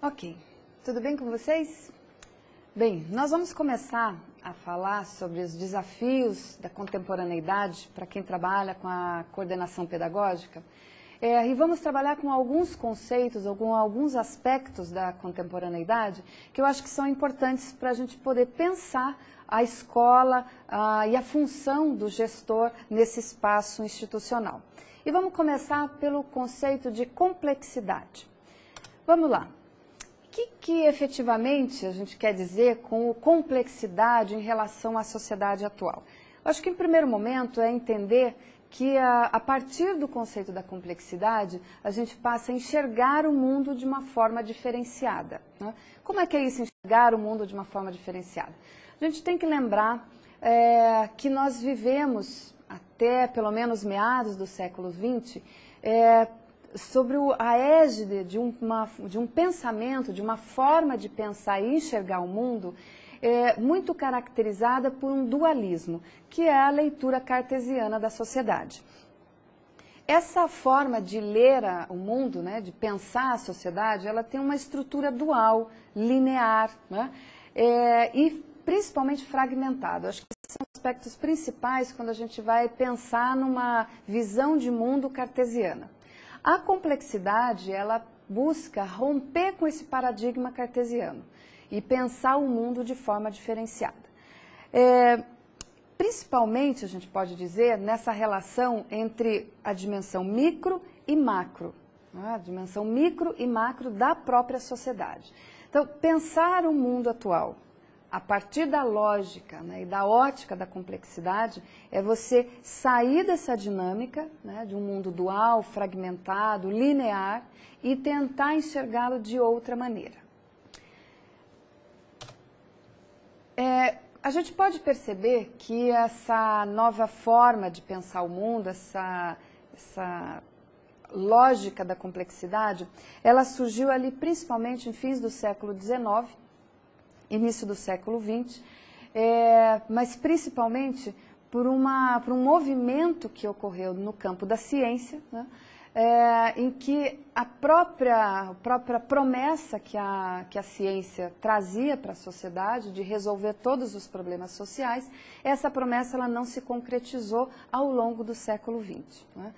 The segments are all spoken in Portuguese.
Ok, tudo bem com vocês? Bem, nós vamos começar a falar sobre os desafios da contemporaneidade para quem trabalha com a coordenação pedagógica. E vamos trabalhar com alguns conceitos, alguns aspectos da contemporaneidade que eu acho que são importantes para a gente poder pensar a escola e a função do gestor nesse espaço institucional. E vamos começar pelo conceito de complexidade. Vamos lá. O que efetivamente a gente quer dizer com complexidade em relação à sociedade atual? Eu acho que, em primeiro momento, é entender que, a partir do conceito da complexidade, a gente passa a enxergar o mundo de uma forma diferenciada, né? Como é que é isso, enxergar o mundo de uma forma diferenciada? A gente tem que lembrar que nós vivemos, até pelo menos meados do século XX, sobre a égide de um pensamento, de uma forma de pensar e enxergar o mundo muito caracterizada por um dualismo, que é a leitura cartesiana da sociedade. Essa forma de ler o mundo, né, de pensar a sociedade, ela tem uma estrutura dual, linear, né, e principalmente fragmentada. Acho que esses são aspectos principais quando a gente vai pensar numa visão de mundo cartesiana. A complexidade, ela busca romper com esse paradigma cartesiano e pensar o mundo de forma diferenciada. Principalmente, a gente pode dizer, nessa relação entre a dimensão micro e macro, né? A dimensão micro e macro da própria sociedade. Então, pensar o mundo atual a partir da lógica, né, e da ótica da complexidade, é você sair dessa dinâmica, né, de um mundo dual, fragmentado, linear, e tentar enxergá-lo de outra maneira. A gente pode perceber que essa nova forma de pensar o mundo, essa lógica da complexidade, ela surgiu ali principalmente em fins do século XIX, início do século XX, mas principalmente por um movimento que ocorreu no campo da ciência, né, em que a própria promessa que a ciência trazia para a sociedade de resolver todos os problemas sociais, essa promessa ela não se concretizou ao longo do século XX, né?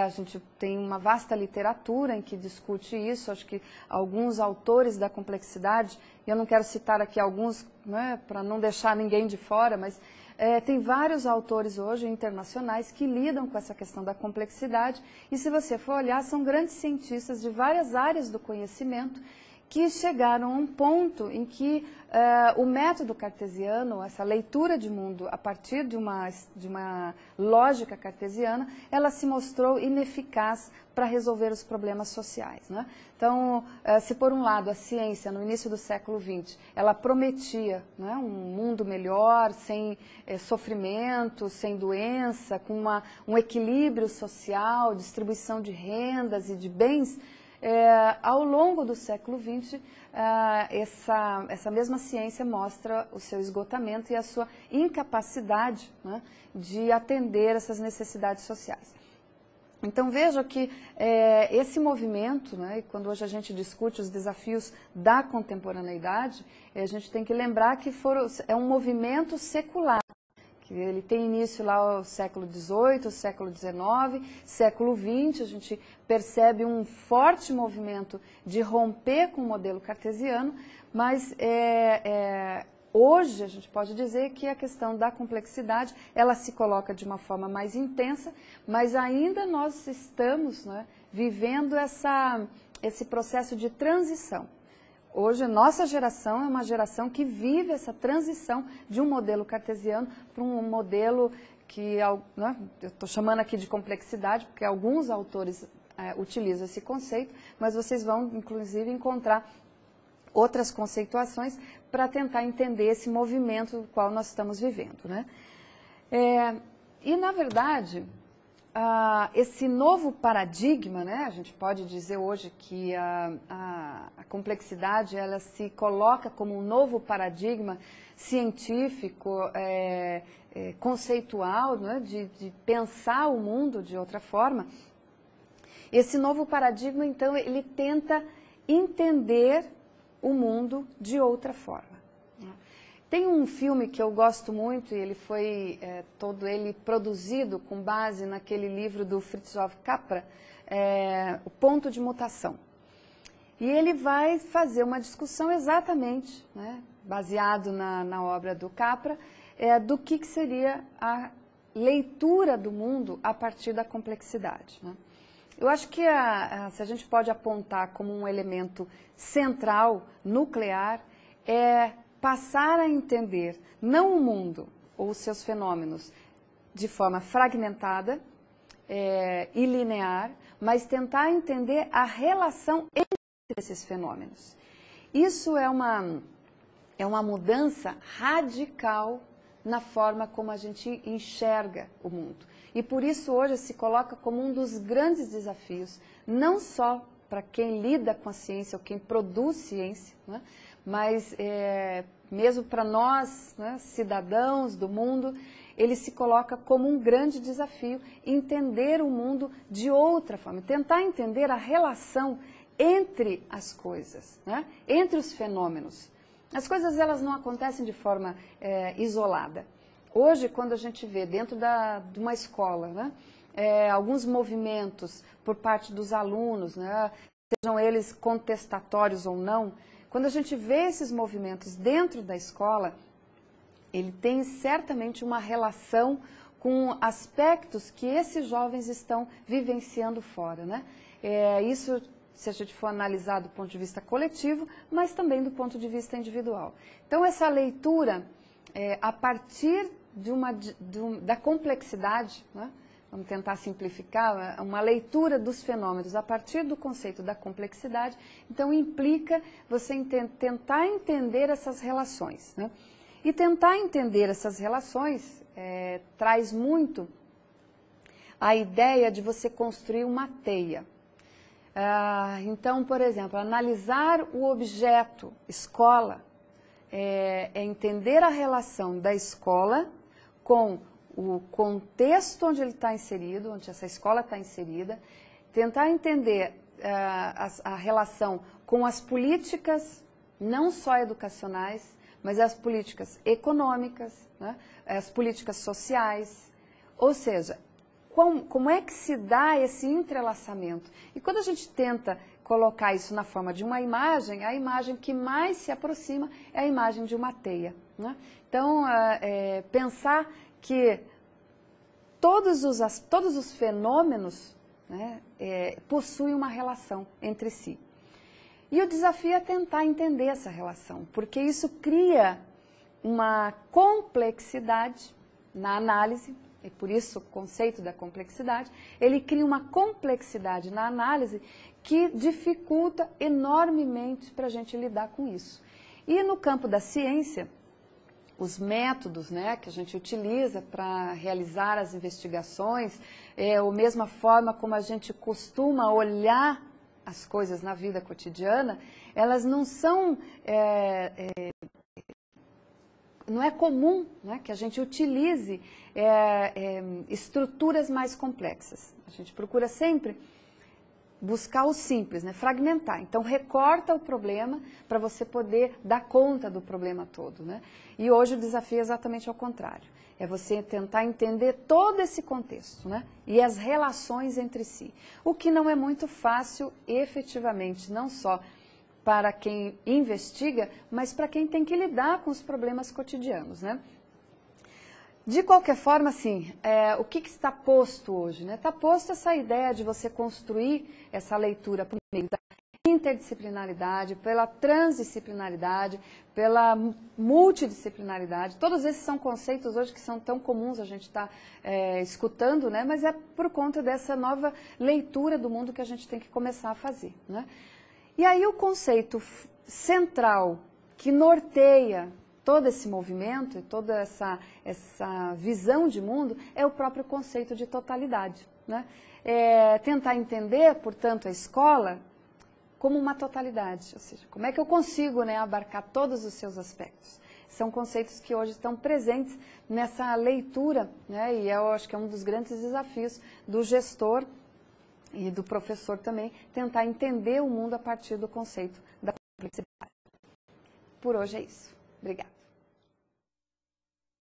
A gente tem uma vasta literatura em que discute isso, acho que alguns autores da complexidade, eu não quero citar aqui alguns, né, para não deixar ninguém de fora, mas tem vários autores hoje internacionais que lidam com essa questão da complexidade e, se você for olhar, são grandes cientistas de várias áreas do conhecimento que chegaram a um ponto em que o método cartesiano, essa leitura de mundo a partir de uma lógica cartesiana, ela se mostrou ineficaz para resolver os problemas sociais, né? Então, se por um lado a ciência, no início do século XX, ela prometia, né, um mundo melhor, sem sofrimento, sem doença, com um equilíbrio social, distribuição de rendas e de bens, ao longo do século XX, essa mesma ciência mostra o seu esgotamento e a sua incapacidade, né, de atender essas necessidades sociais. Então, veja que esse movimento, né, quando hoje a gente discute os desafios da contemporaneidade, a gente tem que lembrar que é um movimento secular. Ele tem início lá no século XVIII, século XIX, século XX, a gente percebe um forte movimento de romper com o modelo cartesiano, mas hoje a gente pode dizer que a questão da complexidade, ela se coloca de uma forma mais intensa, mas ainda nós estamos, né, vivendo esse processo de transição. Hoje, nossa geração é uma geração que vive essa transição de um modelo cartesiano para um modelo que, né, eu estou chamando aqui de complexidade, porque alguns autores utilizam esse conceito, mas vocês vão, inclusive, encontrar outras conceituações para tentar entender esse movimento do qual nós estamos vivendo, né? E, na verdade, esse novo paradigma, né, a gente pode dizer hoje que a complexidade ela se coloca como um novo paradigma científico, conceitual, né, de pensar o mundo de outra forma. Esse novo paradigma, então, ele tenta entender o mundo de outra forma. Tem um filme que eu gosto muito, e ele foi todo ele produzido com base naquele livro do Fritjof Capra, O Ponto de Mutação. E ele vai fazer uma discussão exatamente, né, baseado na obra do Capra, do que seria a leitura do mundo a partir da complexidade, né? Eu acho que se a gente pode apontar como um elemento central, nuclear, é passar a entender não o mundo ou os seus fenômenos de forma fragmentada e linear, mas tentar entender a relação entre esses fenômenos. Isso é uma mudança radical na forma como a gente enxerga o mundo. E por isso hoje se coloca como um dos grandes desafios, não só para quem lida com a ciência ou quem produz ciência, né, mas mesmo para nós, né, cidadãos do mundo, ele se coloca como um grande desafio entender o mundo de outra forma, tentar entender a relação entre as coisas, né, entre os fenômenos. As coisas elas não acontecem de forma isolada. Hoje, quando a gente vê dentro de uma escola, né, alguns movimentos por parte dos alunos, né, sejam eles contestatórios ou não, quando a gente vê esses movimentos dentro da escola, ele tem certamente uma relação com aspectos que esses jovens estão vivenciando fora, né? Isso, se a gente for analisar do ponto de vista coletivo, mas também do ponto de vista individual. Então, essa leitura, a partir da complexidade, né? Vamos tentar simplificar, uma leitura dos fenômenos a partir do conceito da complexidade, então implica você tentar entender essas relações, né? E tentar entender essas relações traz muito a ideia de você construir uma teia. Então, por exemplo, analisar o objeto escola é entender a relação da escola com o contexto onde ele está inserido, onde essa escola está inserida, tentar entender a relação com as políticas, não só educacionais, mas as políticas econômicas, né, as políticas sociais, ou seja, como é que se dá esse entrelaçamento? E quando a gente tenta colocar isso na forma de uma imagem, a imagem que mais se aproxima é a imagem de uma teia, né? Então, pensar que todos os fenômenos, né, possuem uma relação entre si. E o desafio é tentar entender essa relação, porque isso cria uma complexidade na análise, e por isso o conceito da complexidade, ele cria uma complexidade na análise que dificulta enormemente para a gente lidar com isso. E no campo da ciência, os métodos, que a gente utiliza para realizar as investigações, a mesma forma como a gente costuma olhar as coisas na vida cotidiana, elas não são, não é comum, que a gente utilize estruturas mais complexas. A gente procura sempre buscar o simples, fragmentar. Então, recorta o problema para você poder dar conta do problema todo, né? E hoje o desafio é exatamente ao contrário. É você tentar entender todo esse contexto, né? E as relações entre si. O que não é muito fácil, efetivamente, não só para quem investiga, mas para quem tem que lidar com os problemas cotidianos, né? De qualquer forma, assim, o que está posto hoje, né? Está posto essa ideia de você construir essa leitura por meio da interdisciplinaridade, pela transdisciplinaridade, pela multidisciplinaridade. Todos esses são conceitos hoje que são tão comuns a gente está escutando, né? Mas é por conta dessa nova leitura do mundo que a gente tem que começar a fazer, né? E aí o conceito central que norteia todo esse movimento e toda essa visão de mundo é o próprio conceito de totalidade, né? Tentar entender, portanto, a escola como uma totalidade, ou seja, como é que eu consigo, abarcar todos os seus aspectos. São conceitos que hoje estão presentes nessa leitura, né? E eu acho que é um dos grandes desafios do gestor e do professor também, tentar entender o mundo a partir do conceito da complexidade. Por hoje é isso. Obrigada.